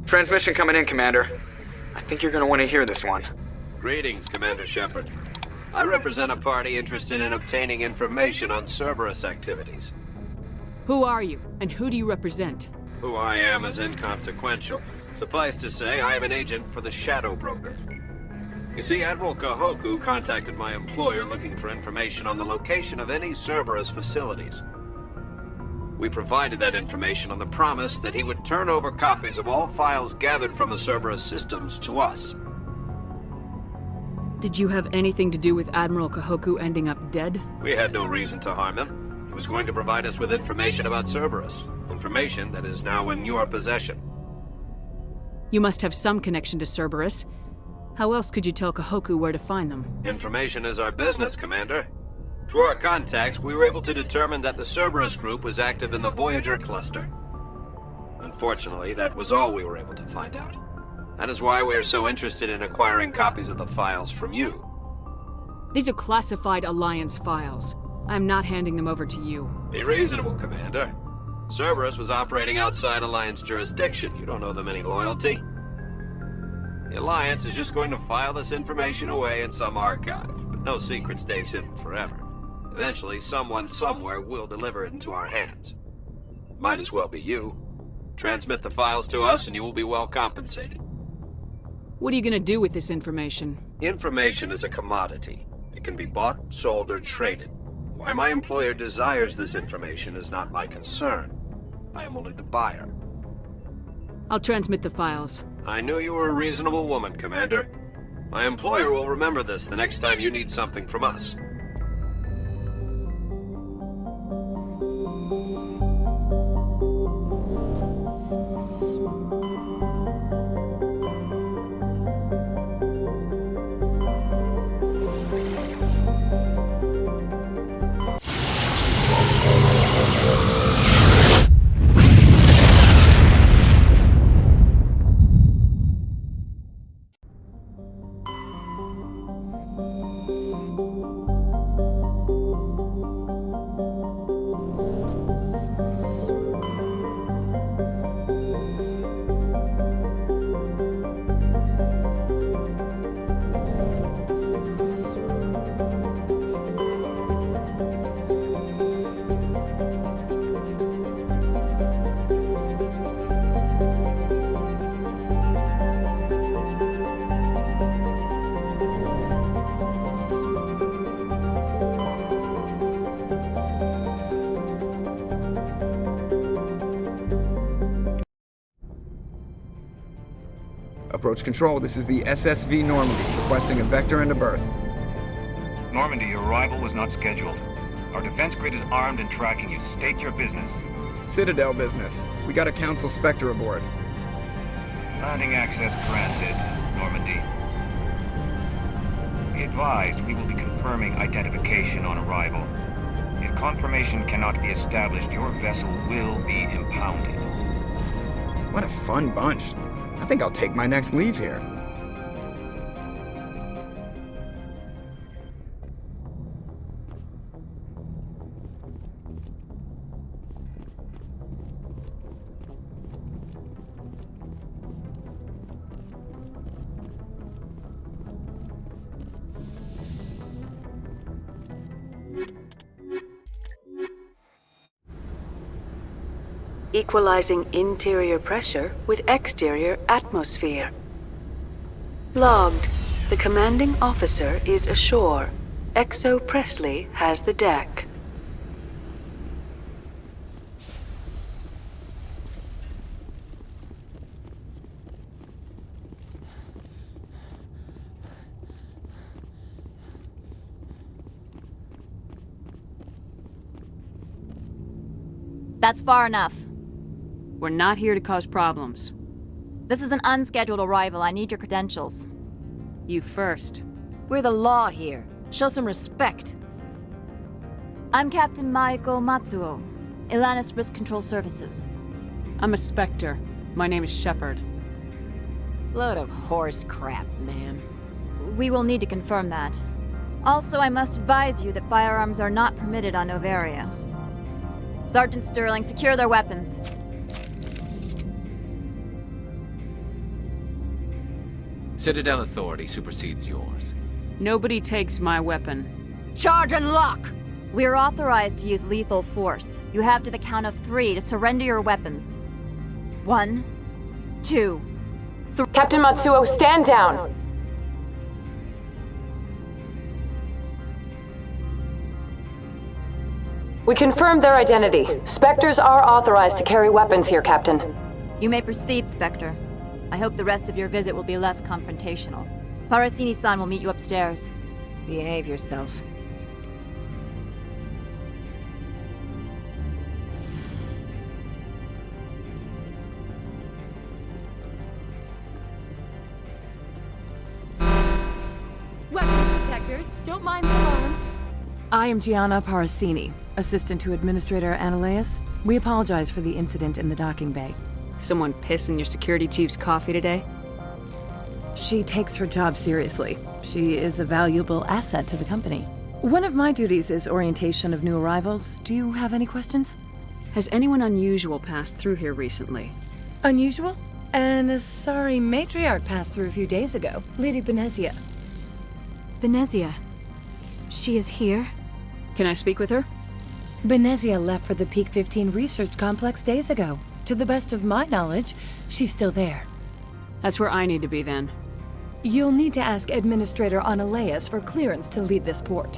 Transmission coming in, Commander. I think you're gonna want to hear this one. Greetings, Commander Shepard. I represent a party interested in obtaining information on Cerberus activities. Who are you, and who do you represent? Who I am is inconsequential. Suffice to say, I am an agent for the Shadow Broker. You see, Admiral Kahoku contacted my employer looking for information on the location of any Cerberus facilities. We provided that information on the promise that he would turn over copies of all files gathered from the Cerberus systems to us. Did you have anything to do with Admiral Kahoku ending up dead? We had no reason to harm him. He was going to provide us with information about Cerberus. Information that is now in your possession. You must have some connection to Cerberus. How else could you tell Kahoku where to find them? Information is our business, Commander. Through our contacts, we were able to determine that the Cerberus group was active in the Voyager cluster. Unfortunately, that was all we were able to find out. That is why we are so interested in acquiring copies of the files from you. These are classified Alliance files. I am not handing them over to you. Be reasonable, Commander. Cerberus was operating outside Alliance jurisdiction. You don't owe them any loyalty. The Alliance is just going to file this information away in some archive, but no secret stays hidden forever. Eventually, someone somewhere will deliver it into our hands. Might as well be you. Transmit the files to us and you will be well compensated. What are you gonna do with this information? Information is a commodity. It can be bought, sold, or traded. Why my employer desires this information is not my concern. I am only the buyer. I'll transmit the files. I knew you were a reasonable woman, Commander. My employer will remember this the next time you need something from us. Approach control, this is the SSV Normandy, requesting a vector and a berth. Normandy, your arrival was not scheduled. Our defense grid is armed and tracking you. State your business. Citadel business. We got a Council Spectre aboard. Landing access granted, Normandy. Be advised, we will be confirming identification on arrival. If confirmation cannot be established, your vessel will be impounded. What a fun bunch. I think I'll take my next leave here. Equalizing interior pressure with exterior atmosphere. Logged. The commanding officer is ashore. Exo Presley has the deck. That's far enough. We're not here to cause problems. This is an unscheduled arrival. I need your credentials. You first. We're the law here. Show some respect. I'm Captain Maiko Matsuo, Ilanis Risk Control Services. I'm a Spectre. My name is Shepard. Load of horse crap, ma'am. We will need to confirm that. Also, I must advise you that firearms are not permitted on Noveria. Sergeant Sterling, secure their weapons. Citadel authority supersedes yours. Nobody takes my weapon. Charge and lock! We're authorized to use lethal force. You have to the count of 3 to surrender your weapons. 1, 2, 3. Captain Matsuo, stand down! We confirmed their identity. Spectres are authorized to carry weapons here, Captain. You may proceed, Spectre. I hope the rest of your visit will be less confrontational. Parasini-san will meet you upstairs. Behave yourself. Weapons detectors, don't mind the alarms. I am Gianna Parasini, assistant to Administrator Analeas. We apologize for the incident in the docking bay. Someone piss in your security chief's coffee today? She takes her job seriously. She is a valuable asset to the company. One of my duties is orientation of new arrivals. Do you have any questions? Has anyone unusual passed through here recently? Unusual? An Asari matriarch passed through a few days ago. Lady Benezia. Benezia? She is here? Can I speak with her? Benezia left for the Peak 15 research complex days ago. To the best of my knowledge, she's still there. That's where I need to be then. You'll need to ask Administrator Analeas for clearance to leave this port.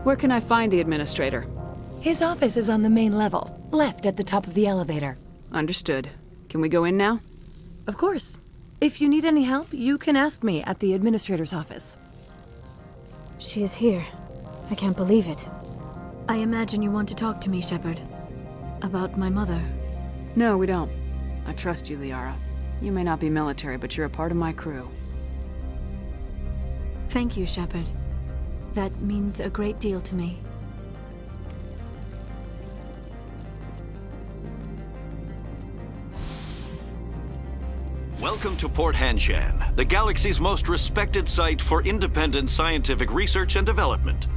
Where can I find the Administrator? His office is on the main level, left at the top of the elevator. Understood. Can we go in now? Of course. If you need any help, you can ask me at the Administrator's office. She is here. I can't believe it. I imagine you want to talk to me, Shepard. About my mother. No, we don't. I trust you, Liara. You may not be military, but you're a part of my crew. Thank you, Shepard. That means a great deal to me. Welcome to Port Hanshan, the galaxy's most respected site for independent scientific research and development.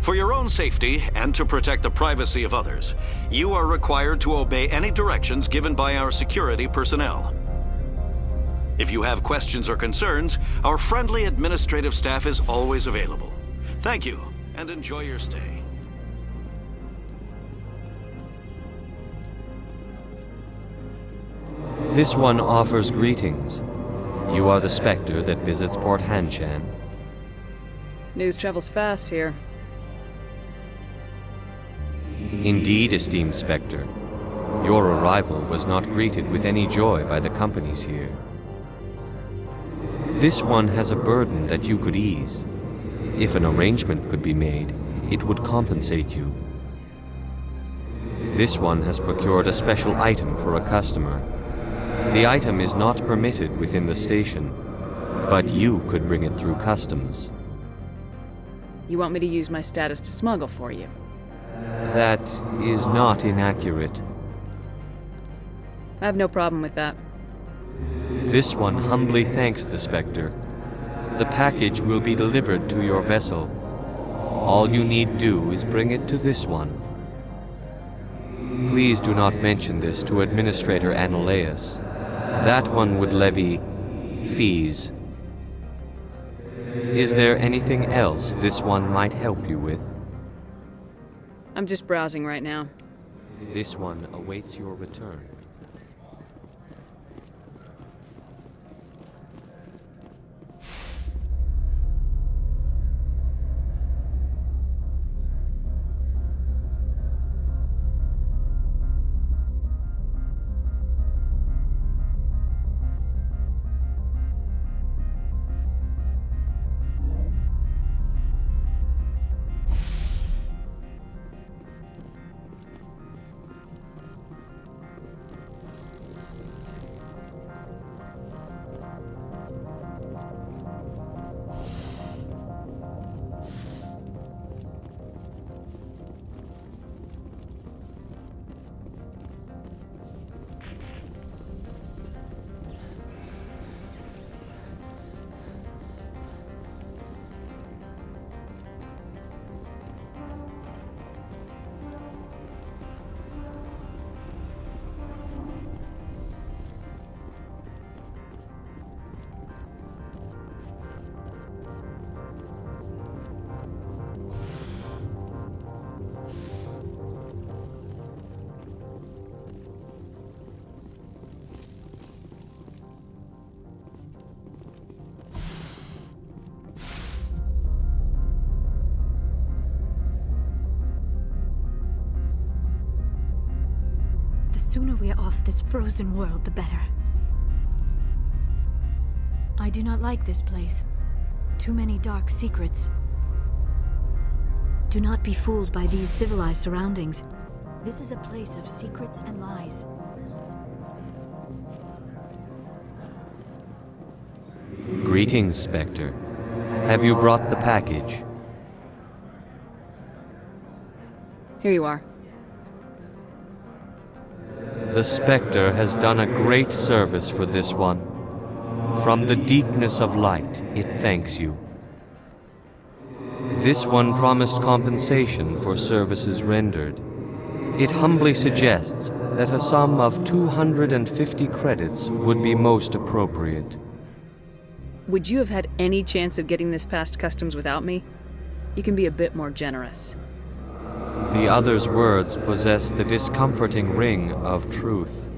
For your own safety and to protect the privacy of others, you are required to obey any directions given by our security personnel. If you have questions or concerns, our friendly administrative staff is always available. Thank you, and enjoy your stay. This one offers greetings. You are the Spectre that visits Port Hanshan. News travels fast here. Indeed, esteemed Spectre. Your arrival was not greeted with any joy by the companies here. This one has a burden that you could ease. If an arrangement could be made, it would compensate you. This one has procured a special item for a customer. The item is not permitted within the station, but you could bring it through customs. You want me to use my status to smuggle for you? That is not inaccurate. I have no problem with that. This one humbly thanks the Spectre. The package will be delivered to your vessel. All you need do is bring it to this one. Please do not mention this to Administrator Analeas. That one would levy fees. Is there anything else this one might help you with? I'm just browsing right now. This one awaits your return. sooner we're off this frozen world, the better. I do not like this place. Too many dark secrets. Do not be fooled by these civilized surroundings. This is a place of secrets and lies. Greetings, Spectre. Have you brought the package? Here you are. The Spectre has done a great service for this one. From the deepness of light, it thanks you. This one promised compensation for services rendered. It humbly suggests that a sum of 250 credits would be most appropriate. Would you have had any chance of getting this past customs without me? You can be a bit more generous. The other's words possess the discomforting ring of truth.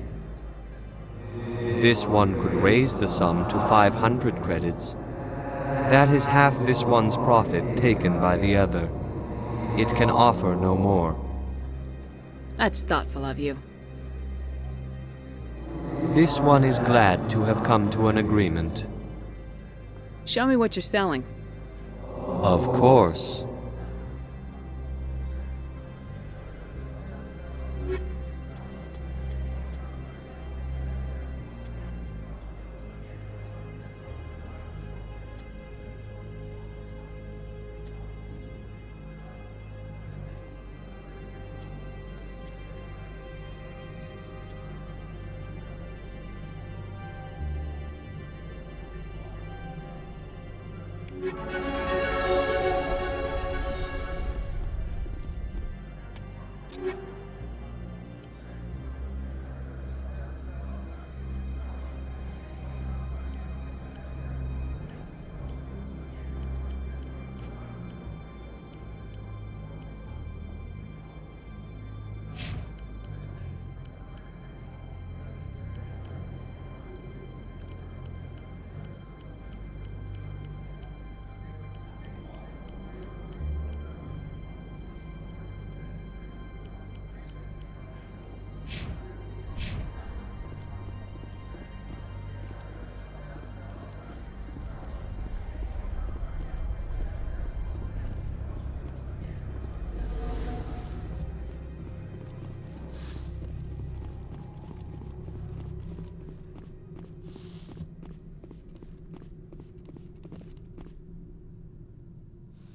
This one could raise the sum to 500 credits. That is half this one's profit taken by the other. It can offer no more. That's thoughtful of you. This one is glad to have come to an agreement. Show me what you're selling. Of course.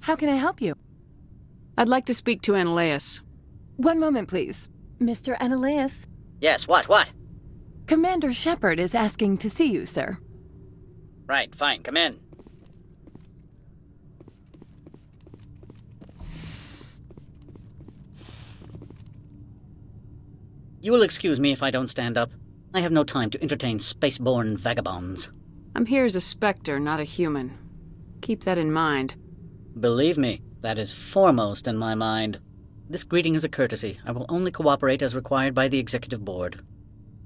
How can I help you? I'd like to speak to Analaeus. One moment, please. Mr. Analaeus? Yes, what? Commander Shepard is asking to see you, sir. Right, fine, come in. You will excuse me if I don't stand up. I have no time to entertain spaceborne vagabonds. I'm here as a Spectre, not a human. Keep that in mind. Believe me, that is foremost in my mind. This greeting is a courtesy. I will only cooperate as required by the Executive Board.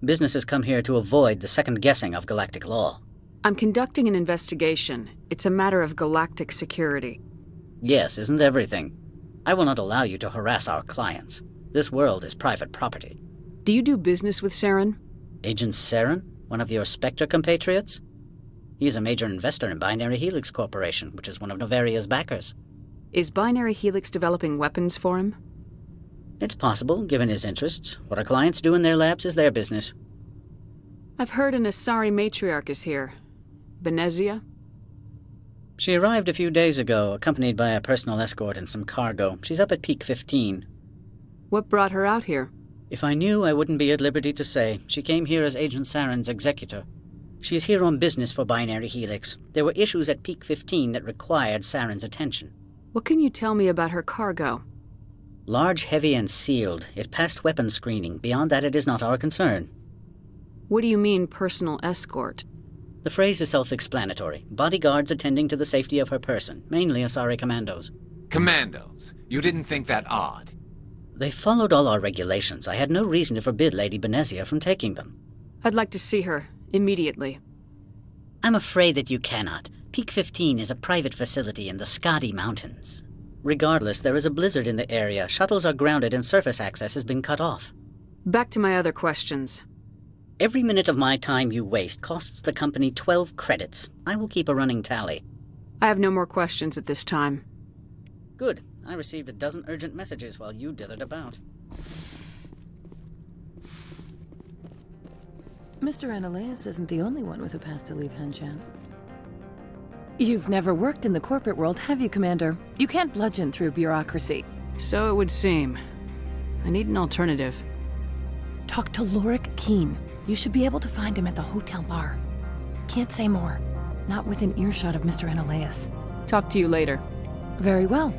Businesses come here to avoid the second-guessing of galactic law. I'm conducting an investigation. It's a matter of galactic security. Yes, isn't everything? I will not allow you to harass our clients. This world is private property. Do you do business with Saren? Agent Saren? One of your Spectre compatriots? He is a major investor in Binary Helix Corporation, which is one of Noveria's backers. Is Binary Helix developing weapons for him? It's possible, given his interests. What our clients do in their labs is their business. I've heard an Asari matriarch is here. Benezia? She arrived a few days ago, accompanied by a personal escort and some cargo. She's up at Peak 15. What brought her out here? If I knew, I wouldn't be at liberty to say. She came here as Agent Saren's executor. She's here on business for Binary Helix. There were issues at Peak 15 that required Saren's attention. What can you tell me about her cargo? Large, heavy, and sealed. It passed weapons screening. Beyond that, it is not our concern. What do you mean, personal escort? The phrase is self-explanatory. Bodyguards attending to the safety of her person, mainly Asari commandos. Commandos? You didn't think that odd? They followed all our regulations. I had no reason to forbid Lady Benezia from taking them. I'd like to see her, immediately. I'm afraid that you cannot. Peak 15 is a private facility in the Skadi Mountains. Regardless, there is a blizzard in the area. Shuttles are grounded and surface access has been cut off. Back to my other questions. Every minute of my time you waste costs the company 12 credits. I will keep a running tally. I have no more questions at this time. Good. I received a dozen urgent messages while you dithered about. Mr. Ananias isn't the only one with a past to leave Hanshan. You've never worked in the corporate world, have you, Commander? You can't bludgeon through bureaucracy. So it would seem. I need an alternative. Talk to Lorik Keen. You should be able to find him at the hotel bar. Can't say more. Not within earshot of Mr. Ananias. Talk to you later. Very well.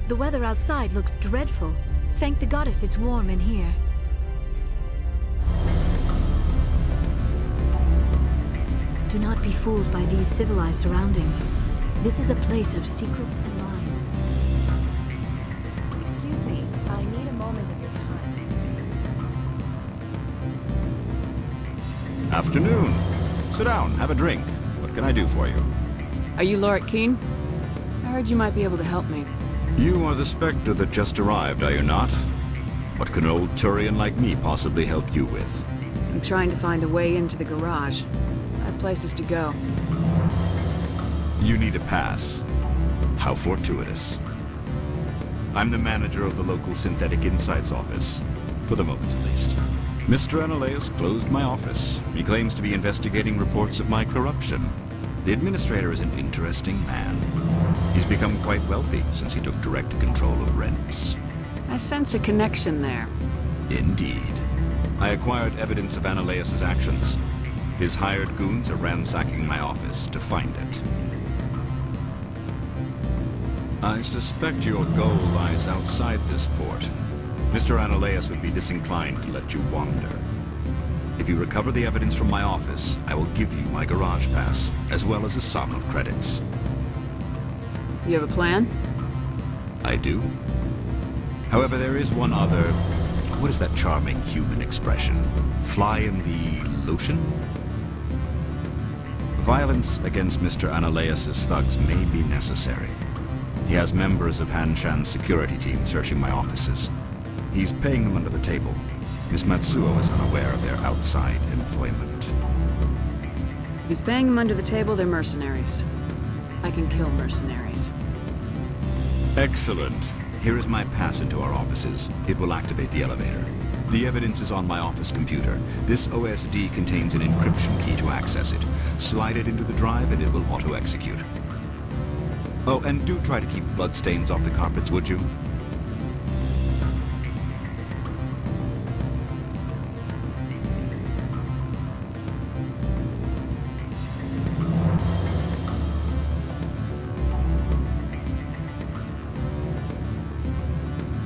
The weather outside looks dreadful. Thank the goddess it's warm in here. Do not be fooled by these civilized surroundings. This is a place of secrets and lies. Excuse me, I need a moment of your time. Afternoon. Sit down, have a drink. What can I do for you? Are you Lorik Keen? I heard you might be able to help me. You are the Spectre that just arrived, are you not? What can an old Turian like me possibly help you with? I'm trying to find a way into the garage. I have places to go. You need a pass. How fortuitous. I'm the manager of the local Synthetic Insights office. For the moment, at least. Mr. Ananias closed my office. He claims to be investigating reports of my corruption. The administrator is an interesting man. He's become quite wealthy since he took direct control of rents. I sense a connection there. Indeed. I acquired evidence of Ananias' actions. His hired goons are ransacking my office to find it. I suspect your goal lies outside this port. Mr. Ananias would be disinclined to let you wander. If you recover the evidence from my office, I will give you my garage pass, as well as a sum of credits. You have a plan? I do. However, there is one other... What is that charming human expression? Fly in the lotion? Violence against Mr. Ananias' thugs may be necessary. He has members of Hanshan's security team searching my offices. He's paying them under the table. Miss Matsuo is unaware of their outside employment. If he's paying them under the table, they're mercenaries. I can kill mercenaries. Excellent. Here is my pass into our offices. It will activate the elevator. The evidence is on my office computer. This OSD contains an encryption key to access it. Slide it into the drive and it will auto-execute. Oh, and do try to keep bloodstains off the carpets, would you?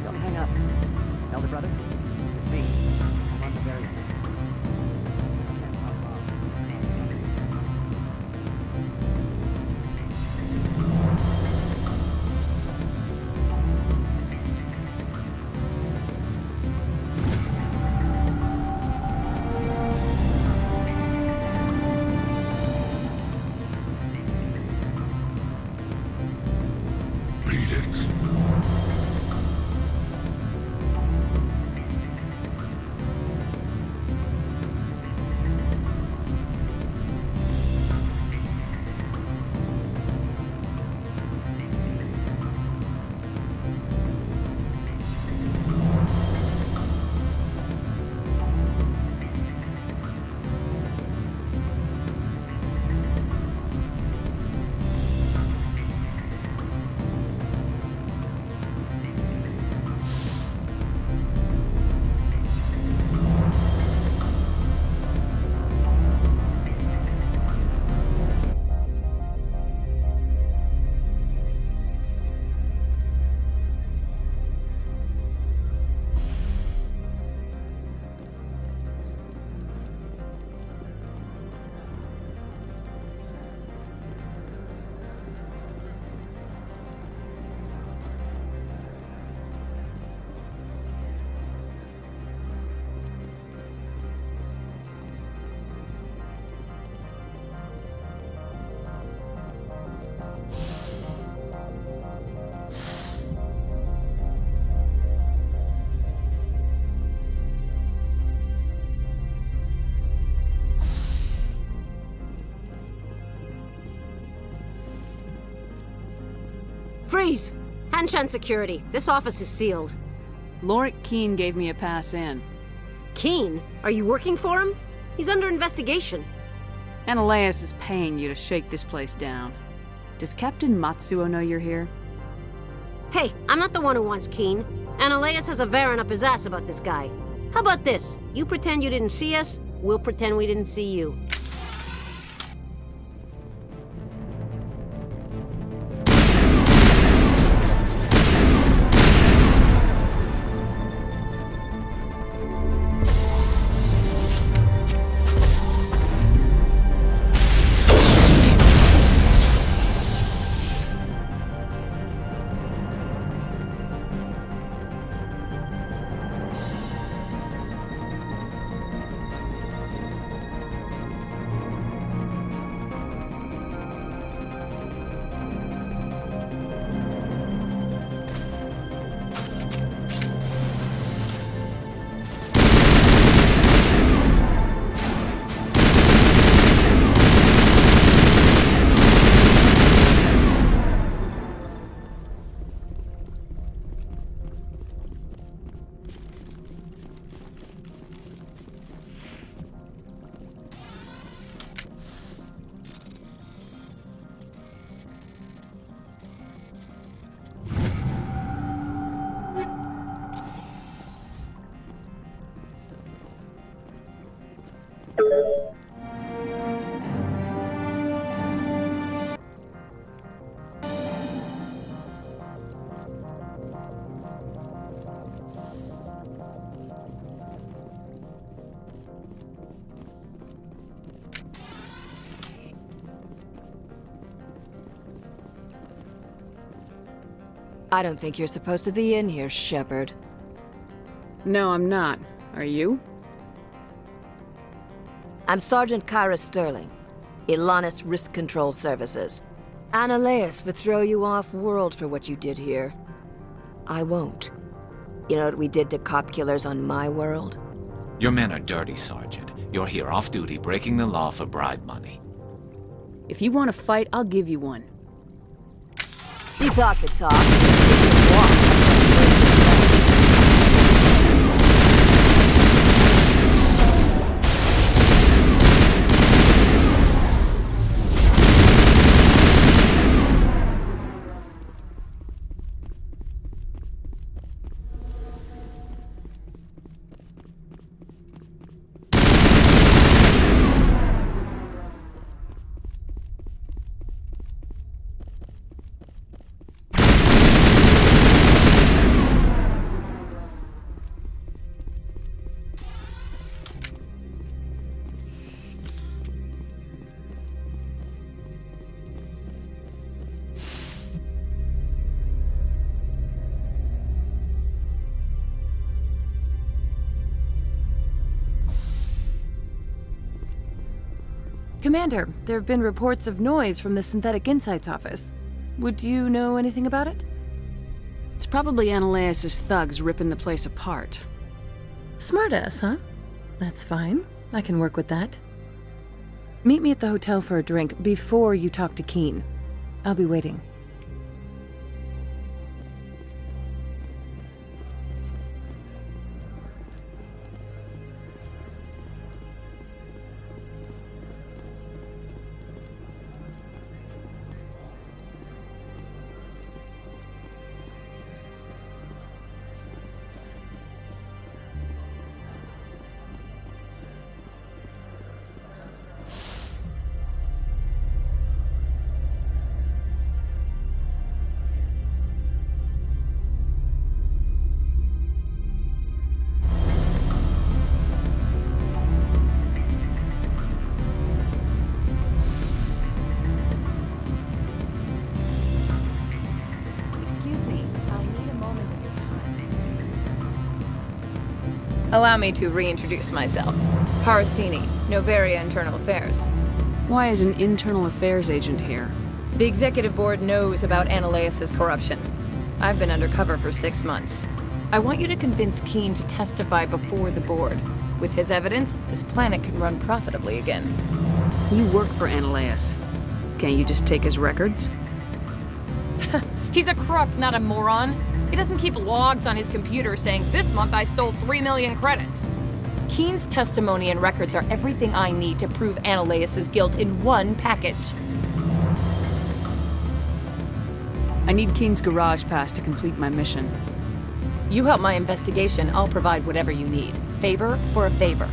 Don't hang up. Elder brother, it's me. I'm on Noveria. I can't talk loud. Beat it. Freeze! Hanshan security. This office is sealed. Lorik Keene gave me a pass in. Keene? Are you working for him? He's under investigation. Analaeus is paying you to shake this place down. Does Captain Matsuo know you're here? Hey, I'm not the one who wants Keene. Analaeus has a Varen up his ass about this guy. How about this? You pretend you didn't see us, we'll pretend we didn't see you. I don't think you're supposed to be in here, Shepard. No, I'm not. Are you? I'm Sergeant Kyra Sterling, Ilanis Risk Control Services. Analaeus would throw you off-world for what you did here. I won't. You know what we did to cop killers on my world? Your men are dirty, Sergeant. You're here off-duty, breaking the law for bribe money. If you want to fight, I'll give you one. You talk the talk, and walk. Commander, there have been reports of noise from the Synthetic Insights office. Would you know anything about it? It's probably Analaeus' thugs ripping the place apart. Smartass, huh? That's fine. I can work with that. Meet me at the hotel for a drink before you talk to Keene. I'll be waiting. Allow me to reintroduce myself. Parasini, Noveria Internal Affairs. Why is an internal affairs agent here? The executive board knows about Analaeus' corruption. I've been undercover for 6 months. I want you to convince Keene to testify before the board. With his evidence, this planet can run profitably again. You work for Analaeus. Can't you just take his records? He's a crook, not a moron. He doesn't keep logs on his computer saying, "This month I stole 3 million credits." Keen's testimony and records are everything I need to prove Analaeus' guilt in one package. I need Keen's garage pass to complete my mission. You help my investigation, I'll provide whatever you need. Favor for a favor.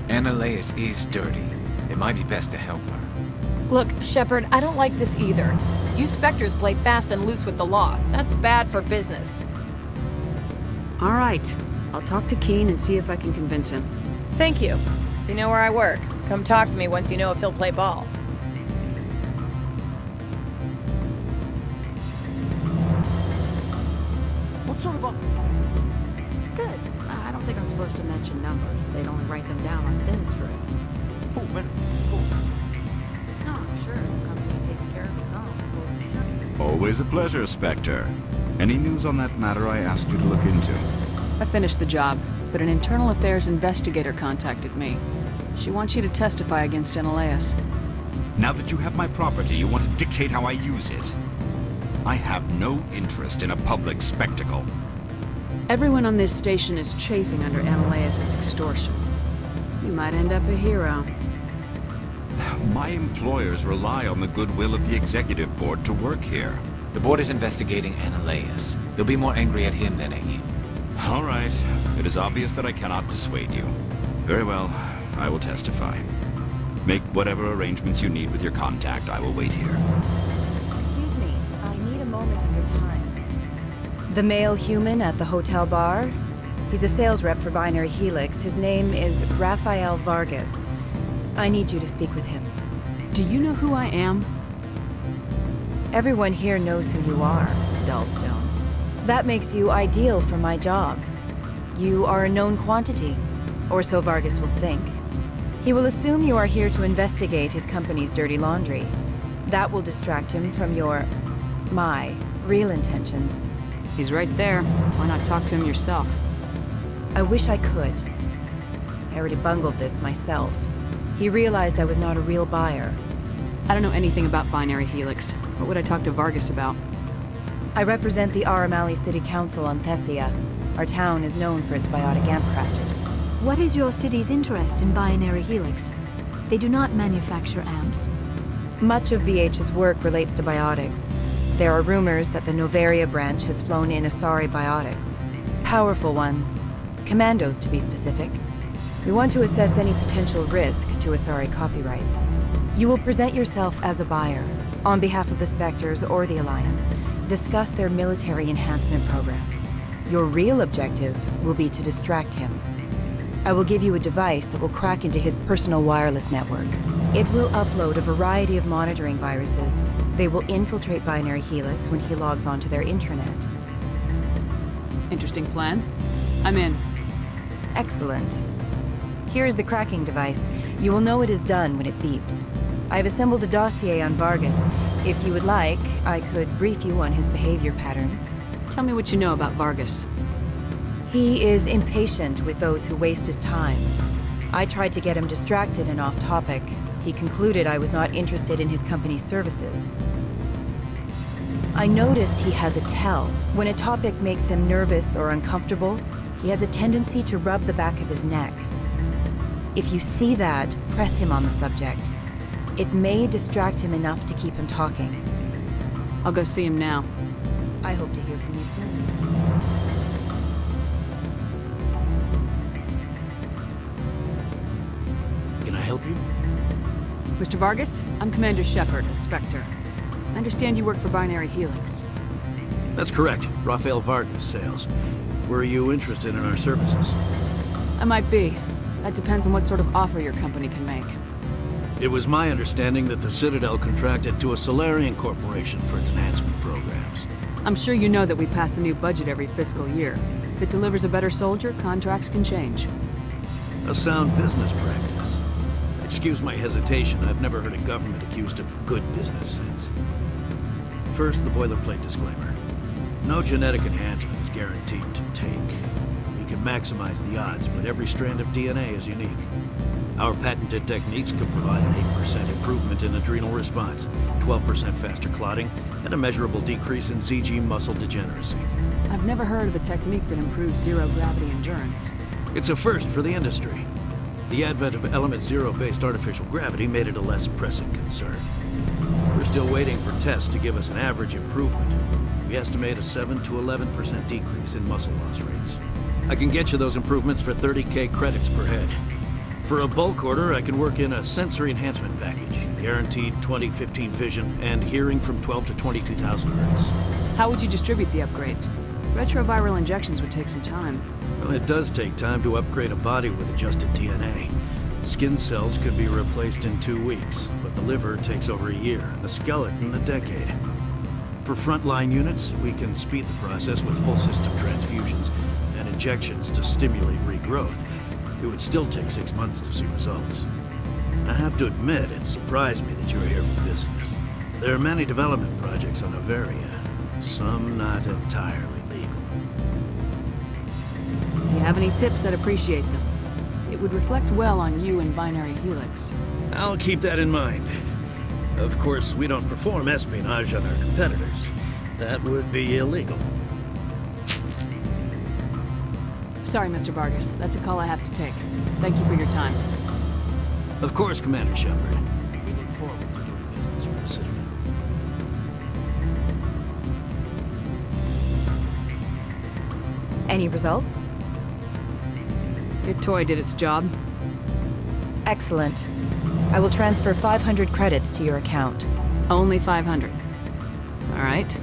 Analaeus is dirty. It might be best to help her. Look, Shepard, I don't like this either. You Spectres play fast and loose with the law. That's bad for business. All right. I'll talk to Keen and see if I can convince him. Thank you. You know where I work. Come talk to me once you know if he'll play ball. What sort of offer? Good. I don't think I'm supposed to mention numbers. They'd only write them down on thin strip. Full benefits, of course. No, sure. The company takes care of its own. Full sure. Always a pleasure, Spectre. Any news on that matter I asked you to look into? I finished the job, but an internal affairs investigator contacted me. She wants you to testify against Analaeus. Now that you have my property, you want to dictate how I use it. I have no interest in a public spectacle. Everyone on this station is chafing under Analaeus' extortion. You might end up a hero. My employers rely on the goodwill of the executive board to work here. The board is investigating Analaeus. They'll be more angry at him than at you. All right. It is obvious that I cannot dissuade you. Very well. I will testify. Make whatever arrangements you need with your contact. I will wait here. Excuse me. I need a moment of your time. The male human at the hotel bar? He's a sales rep for Binary Helix. His name is Rafael Vargas. I need you to speak with him. Do you know who I am? Everyone here knows who you are, Dullstone. That makes you ideal for my job. You are a known quantity, or so Vargas will think. He will assume you are here to investigate his company's dirty laundry. That will distract him from my real intentions. He's right there. Why not talk to him yourself? I wish I could. I already bungled this myself. He realized I was not a real buyer. I don't know anything about Binary Helix. What would I talk to Vargas about? I represent the Aramali City Council on Thessia. Our town is known for its biotic amp crafters. What is your city's interest in Binary Helix? They do not manufacture amps. Much of BH's work relates to biotics. There are rumors that the Noveria branch has flown in Asari biotics. Powerful ones. Commandos, to be specific. We want to assess any potential risk to Asari copyrights. You will present yourself as a buyer, on behalf of the Spectres or the Alliance. Discuss their military enhancement programs. Your real objective will be to distract him. I will give you a device that will crack into his personal wireless network. It will upload a variety of monitoring viruses. They will infiltrate Binary Helix when he logs onto their intranet. Interesting plan. I'm in. Excellent. Here is the cracking device. You will know it is done when it beeps. I have assembled a dossier on Vargas. If you would like, I could brief you on his behavior patterns. Tell me what you know about Vargas. He is impatient with those who waste his time. I tried to get him distracted and off topic. He concluded I was not interested in his company's services. I noticed he has a tell. When a topic makes him nervous or uncomfortable, he has a tendency to rub the back of his neck. If you see that, press him on the subject. It may distract him enough to keep him talking. I'll go see him now. I hope to hear from you soon. Can I help you? Mr. Vargas, I'm Commander Shepard, a Spectre. I understand you work for Binary Helix. That's correct. Rafael Vargas, sales. Were you interested in our services? I might be. That depends on what sort of offer your company can make. It was my understanding that the Citadel contracted to a Solarian corporation for its enhancement programs. I'm sure you know that we pass a new budget every fiscal year. If it delivers a better soldier, contracts can change. A sound business practice. Excuse my hesitation, I've never heard a government accused of good business sense. First, the boilerplate disclaimer. No genetic enhancement is guaranteed to take. We can maximize the odds, but every strand of DNA is unique. Our patented techniques could provide an 8% improvement in adrenal response, 12% faster clotting, and a measurable decrease in ZG muscle degeneracy. I've never heard of a technique that improves zero-gravity endurance. It's a first for the industry. The advent of element zero-based artificial gravity made it a less pressing concern. We're still waiting for tests to give us an average improvement. We estimate a 7 to 11% decrease in muscle loss rates. I can get you those improvements for 30K credits per head. For a bulk order, I can work in a sensory enhancement package, guaranteed 20/15 vision, and hearing from 12 to 22,000 hertz. How would you distribute the upgrades? Retroviral injections would take some time. Well, it does take time to upgrade a body with adjusted DNA. Skin cells could be replaced in 2 weeks, but the liver takes over a year, and the skeleton a decade. For frontline units, we can speed the process with full system transfusions and injections to stimulate regrowth. It would still take 6 months to see results. I have to admit, it surprised me that you were here for business. There are many development projects on Noveria, some not entirely legal. If you have any tips, I'd appreciate them. It would reflect well on you and Binary Helix. I'll keep that in mind. Of course, we don't perform espionage on our competitors. That would be illegal. Sorry, Mr. Vargas. That's a call I have to take. Thank you for your time. Of course, Commander Shepard. We look forward to doing business with the Citadel. Any results? Your toy did its job. Excellent. I will transfer 500 credits to your account. Only 500. All right.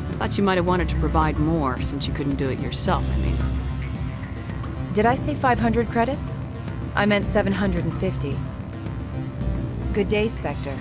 I thought you might have wanted to provide more since you couldn't do it yourself, I mean. Did I say 500 credits? I meant 750. Good day, Spectre.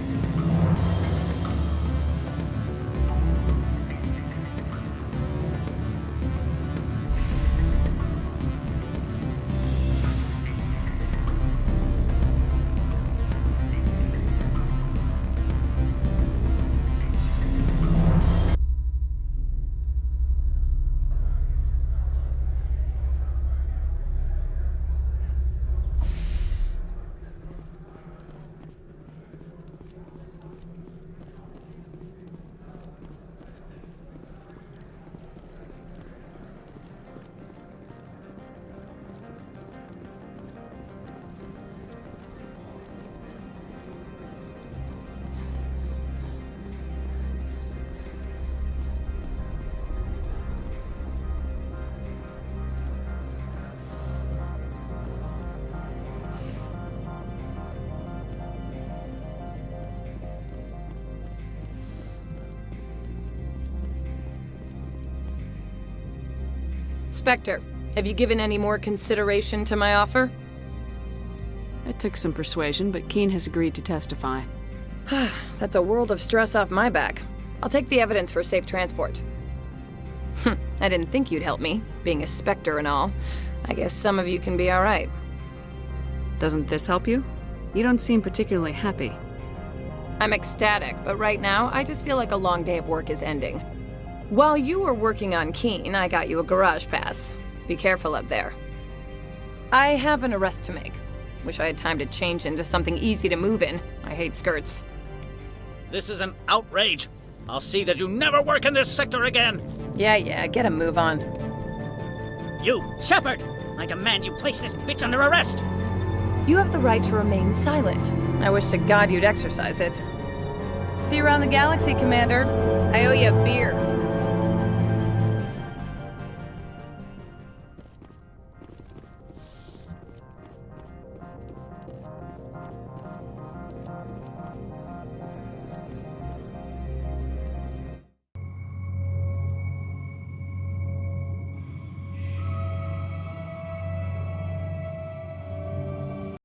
Spectre, have you given any more consideration to my offer? It took some persuasion, but Keen has agreed to testify. That's a world of stress off my back. I'll take the evidence for safe transport. I didn't think you'd help me, being a Spectre and all. I guess some of you can be alright. Doesn't this help you? You don't seem particularly happy. I'm ecstatic, but right now, I just feel like a long day of work is ending. While you were working on Keen, I got you a garage pass. Be careful up there. I have an arrest to make. Wish I had time to change into something easy to move in. I hate skirts. This is an outrage. I'll see that you never work in this sector again. Yeah, get a move on. You, Shepard! I demand you place this bitch under arrest! You have the right to remain silent. I wish to God you'd exercise it. See you around the galaxy, Commander. I owe you a beer.